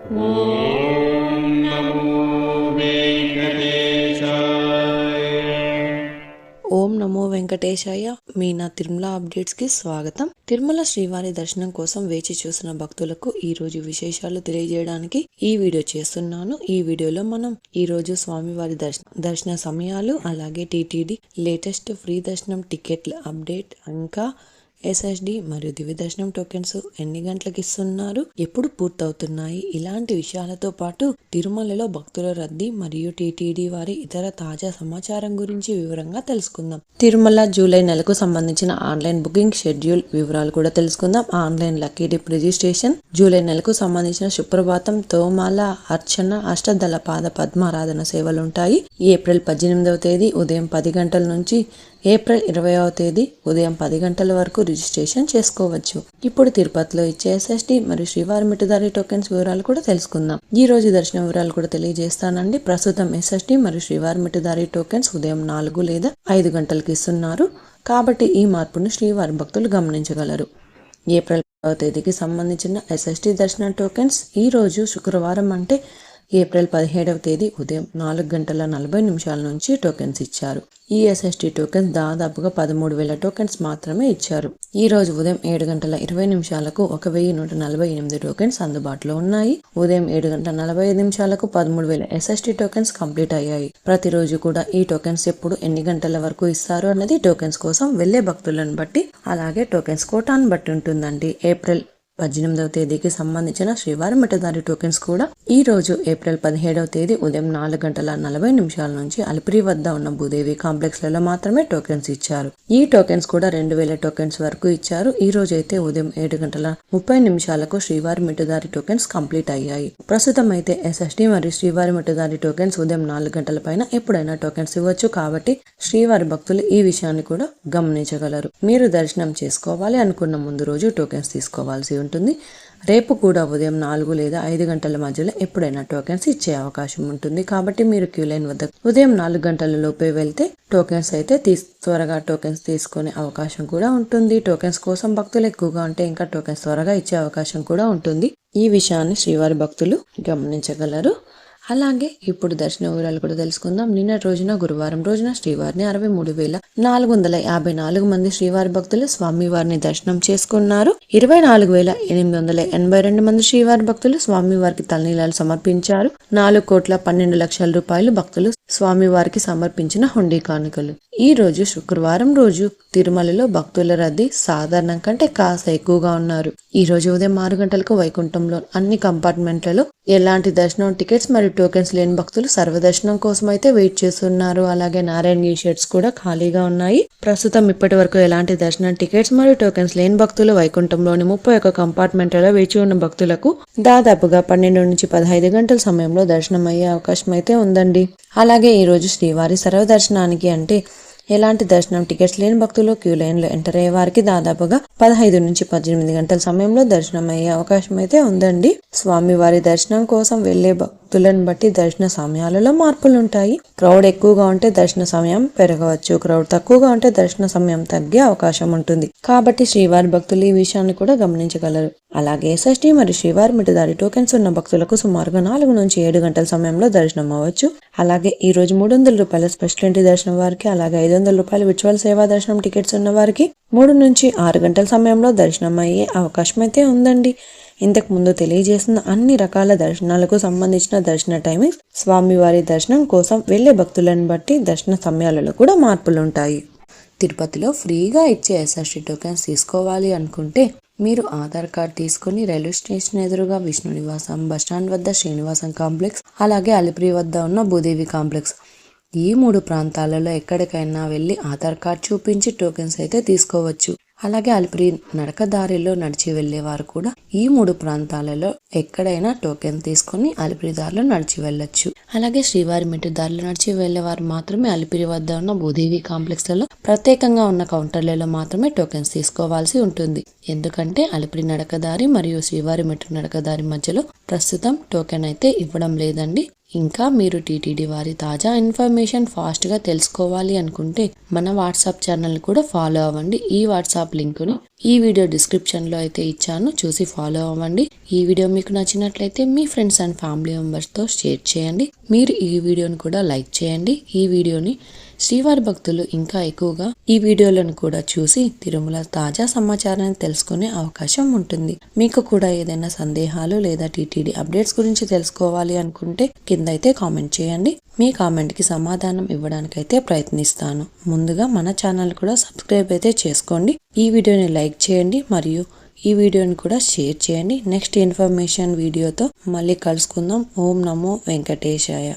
ఓం నమో వెంకటేశాయ. ఓం నమో వెంకటేశాయ. మీ నా తిరుమల అప్డేట్స్ కి స్వాగతం. తిరుమల శ్రీవారి దర్శనం కోసం వేచి చూసిన భక్తులకు ఈ రోజు విశేషాలు తెలియజేయడానికి ఈ వీడియో చేస్తున్నాను. ఈ వీడియోలో మనం ఈ రోజు స్వామివారి దర్శన సమయాలు, అలాగే టీటీడీ లేటెస్ట్ ఫ్రీ దర్శనం టికెట్ల అప్డేట్, ఇంకా ఎస్ఎస్డి మరియు దివ్య దర్శనం టోకెన్స్ ఎన్ని గంటలకు ఇస్తున్నారు, ఎప్పుడు పూర్తవుతున్నాయి, ఇలాంటి విషయాలతో పాటు తిరుమలలో భక్తుల రద్దీ మరియు టీటీడీ వారి ఇతర తాజా సమాచారం గురించి వివరంగా తెలుసుకుందాం. తిరుమల జూలై నెలకు సంబంధించిన ఆన్లైన్ బుకింగ్ షెడ్యూల్ వివరాలు కూడా తెలుసుకుందాం. Online lucky dip registration July నెలకు సంబంధించిన సుప్రభాతం, తోమాల, అర్చన, అష్టదళ పాద పద్మారాధన సేవలుంటాయి. ఏప్రిల్ 18వ తేదీ ఉదయం 10 గంటల నుంచి ఏప్రిల్ 20వ తేదీ ఉదయం 10 గంటల వరకు రిజిస్ట్రేషన్ చేసుకోవచ్చు. ఇప్పుడు తిరుపతిలో ఇచ్చే ఎస్ఎస్డి మరియు శ్రీవారి మిట్టుదారి టోకెన్స్ వివరాలు కూడా తెలుసుకుందాం. ఈ రోజు దర్శన వివరాలు కూడా తెలియజేస్తానండి. ప్రస్తుతం ఎస్ఎస్డి మరియు శ్రీవారి మిట్టుదారి టోకెన్స్ ఉదయం 4 లేదా 5 గంటలకు ఇస్తున్నారు. కాబట్టి ఈ మార్పును శ్రీవారి భక్తులు గమనించగలరు. ఏప్రిల్ 10వ తేదీకి సంబంధించిన ఎస్ఎస్డి దర్శన టోకెన్స్ ఈ రోజు శుక్రవారం అంటే ఏప్రిల్ 17వ తేదీ ఉదయం 4:40 నుంచి టోకెన్స్ ఇచ్చారు. ఈ ఎస్ఎస్డి టోకెన్స్ దాదాపుగా 13,000 టోకెన్స్ మాత్రమే ఇచ్చారు. ఈ రోజు ఉదయం 7:20 1148 టోకెన్స్ అందుబాటులో ఉన్నాయి. ఉదయం 7:45 13,000 ఎస్ఎస్డి టోకెన్స్ కంప్లీట్ అయ్యాయి. ప్రతిరోజు కూడా ఈ టోకెన్స్ ఎప్పుడు ఎన్ని గంటల వరకు ఇస్తారు అన్నది టోకెన్స్ కోసం వెళ్లే భక్తులను బట్టి, అలాగే టోకెన్స్ కోటాను బట్టి ఉంటుందండి. ఏప్రిల్ 18వ తేదీకి సంబంధించిన శ్రీవారి మిట్టుదారి టోకెన్స్ కూడా ఈ రోజు ఏప్రిల్ 17వ తేదీ ఉదయం 4:40 నుంచి అలిపిరి వద్ద ఉన్న భూదేవి కాంప్లెక్స్ లలో మాత్రమే టోకెన్స్ ఇచ్చారు. ఈ టోకెన్స్ కూడా 2,000 టోకెన్స్ వరకు ఇచ్చారు. ఈ రోజు అయితే ఉదయం 7:30 శ్రీవారి మిట్టుదారి టోకెన్స్ కంప్లీట్ అయ్యాయి. ప్రస్తుతం అయితే ఎస్ఎస్డి మరియు శ్రీవారి మిట్టుదారి టోకెన్స్ ఉదయం 4 గంటల పైన ఎప్పుడైనా టోకెన్స్ ఇవ్వచ్చు. కాబట్టి శ్రీవారి భక్తులు ఈ విషయాన్ని కూడా గమనించగలరు. మీరు దర్శనం చేసుకోవాలి అనుకున్న ముందు రోజు టోకెన్స్ తీసుకోవాల్సి ఉంటుంది. రేపు కూడా ఉదయం 4 లేదా 5 గంటల మధ్యలో ఎప్పుడైనా టోకెన్స్ ఇచ్చే అవకాశం ఉంటుంది. కాబట్టి మీరు క్యూ లైన్ వద్ద ఉదయం 4 గంటల లోపే వెళ్తే టోకెన్స్ అయితే త్వరగా టోకెన్స్ తీసుకునే అవకాశం కూడా ఉంటుంది. టోకెన్స్ కోసం భక్తులు ఎక్కువగా ఉంటే ఇంకా టోకెన్స్ త్వరగా ఇచ్చే అవకాశం కూడా ఉంటుంది. ఈ విషయాన్ని శ్రీవారి భక్తులు గమనించగలరు. అలాగే ఇప్పుడు దర్శన వివరాలు కూడా తెలుసుకుందాం. నిన్న రోజున గురువారం రోజున శ్రీవారిని 63,454 మంది శ్రీవారి భక్తులు స్వామివారిని దర్శనం చేసుకున్నారు. 24,882 మంది శ్రీవారి భక్తులు స్వామివారికి తలనీలాలు సమర్పించారు. 4,12,00,000 రూపాయలు భక్తులు స్వామివారికి సమర్పించిన హుండీ కానుకలు. ఈ రోజు శుక్రవారం రోజు తిరుమలలో భక్తుల రద్దీ సాధారణం కంటే కాస్త ఎక్కువగా ఉన్నారు. ఈ రోజు ఉదయం 6 గంటలకు వైకుంఠంలో అన్ని కంపార్ట్మెంట్లలో ఎలాంటి దర్శనం టికెట్స్ మరియు టోకెన్స్ లేని భక్తులు సర్వదర్శనం కోసం అయితే వెయిట్ చేస్తున్నారు. అలాగే నారాయణగిరి షెడ్స్ కూడా ఖాళీగా ఉన్నాయి. ప్రస్తుతం ఇప్పటి వరకు ఎలాంటి దర్శనం టికెట్స్ మరియు టోకెన్స్ లేని భక్తులు వైకుంఠంలోని 31 కంపార్ట్మెంట్లలో వేచి ఉన్న భక్తులకు దాదాపుగా 12 నుంచి 15 గంటల సమయంలో దర్శనం అయ్యే అవకాశం అయితే ఉందండి. అలాగే ఈ రోజు శ్రీవారి సర్వదర్శనానికి అంటే ఎలాంటి దర్శనం టికెట్స్ లేని భక్తులు క్యూ లైన్ లో ఎంటర్ అయ్యే వారికి దాదాపుగా 15 నుంచి 18 గంటల సమయంలో దర్శనం అయ్యే అవకాశం అయితే ఉందండి. స్వామివారి దర్శనం కోసం వెళ్లే భక్తులను బట్టి దర్శన సమయాలలో మార్పులుంటాయి. క్రౌడ్ ఎక్కువగా ఉంటే దర్శన సమయం పెరగవచ్చు, క్రౌడ్ తక్కువగా ఉంటే దర్శన సమయం తగ్గే అవకాశం ఉంటుంది. కాబట్టి శ్రీవారి భక్తులు ఈ విషయాన్ని కూడా గమనించగలరు. అలాగే ఎస్ఎస్డి మరియు శ్రీవారి మిట్టుదారి టోకెన్స్ ఉన్న భక్తులకు సుమారుగా 4 నుంచి 7 గంటల సమయంలో దర్శనం అవ్వచ్చు. అలాగే ఈ రోజు 300 రూపాయల స్పెషల్ ఎంట్రీ దర్శనం వారికి, అలాగే 500 రూపాయల విర్చువల్ సేవా దర్శనం టికెట్స్ ఉన్న వారికి 3 నుంచి 6 గంటల సమయంలో దర్శనం అయ్యే అవకాశం అయితే ఉందండి. ఇంతకు ముందు తెలియజేసిన అన్ని రకాల దర్శనాలకు సంబంధించిన దర్శన టైమింగ్స్ స్వామివారి దర్శనం కోసం వెళ్లే భక్తులను బట్టి దర్శన సమయాలలో కూడా మార్పులుంటాయి. తిరుపతిలో ఫ్రీగా ఇచ్చే ఎస్ఎస్డి టోకెన్స్ తీసుకోవాలి అనుకుంటే మీరు ఆధార్ కార్డ్ తీసుకుని రైల్వే స్టేషన్ ఎదురుగా విష్ణు నివాసం, బస్టాండ్ వద్ద శ్రీనివాసం కాంప్లెక్స్, అలాగే అలిపిరి వద్ద ఉన్న భూదేవి కాంప్లెక్స్, ఈ 3 ప్రాంతాలలో ఎక్కడికైనా వెళ్లి ఆధార్ కార్డ్ చూపించి టోకెన్స్ అయితే తీసుకోవచ్చు. అలాగే అలిపిరి నడకదారిలో నడిచి వెళ్లేవారు కూడా ఈ 3 ప్రాంతాలలో ఎక్కడైనా టోకెన్ తీసుకుని అలిపిరి దారిలో నడిచి వెళ్ళొచ్చు. అలాగే శ్రీవారి మెట్టు దారిలో నడిచి వెళ్లేవారు మాత్రమే అలిపిరి వద్ద ఉన్న భూదేవి కాంప్లెక్స్ లలో ప్రత్యేకంగా ఉన్న కౌంటర్లలో మాత్రమే టోకెన్స్ తీసుకోవాల్సి ఉంటుంది. ఎందుకంటే అలిపిరి నడకదారి మరియు శ్రీవారి మెట్టు నడకదారి మధ్యలో ప్రస్తుతం టోకెన్ అయితే ఇవ్వడం లేదండి. ఇంకా మీరు టీటీడీ వారి తాజా ఇన్ఫర్మేషన్ ఫాస్ట్గా తెలుసుకోవాలి అనుకుంటే మన వాట్సాప్ ఛానల్ కూడా ఫాలో అవ్వండి. ఈ వాట్సాప్ లింకుని ఈ వీడియో డిస్క్రిప్షన్లో అయితే ఇచ్చాను, చూసి ఫాలో అవ్వండి. ఈ వీడియో మీకు నచ్చినట్లయితే మీ ఫ్రెండ్స్ అండ్ ఫ్యామిలీ మెంబర్స్తో షేర్ చేయండి. మీరు ఈ వీడియోని కూడా లైక్ చేయండి. ఈ వీడియోని శ్రీవారి భక్తులు ఇంకా ఎక్కువగా ఈ వీడియోలను కూడా చూసి తిరుమల తాజా సమాచారాన్ని తెలుసుకునే అవకాశం ఉంటుంది. మీకు కూడా ఏదైనా సందేహాలు లేదా టీటీడీ అప్డేట్స్ గురించి తెలుసుకోవాలి అనుకుంటే కింద అయితే కామెంట్ చేయండి. మీ కామెంట్కి సమాధానం ఇవ్వడానికైతే ప్రయత్నిస్తాను. ముందుగా మన ఛానల్ కూడా సబ్స్క్రైబ్ అయితే చేసుకోండి. ఈ వీడియోని లైక్ చేయండి మరియు ఈ వీడియోని కూడా షేర్ చేయండి. నెక్స్ట్ ఇన్ఫర్మేషన్ వీడియోతో మళ్ళీ కలుసుకుందాం. ఓం నమో వెంకటేశాయ.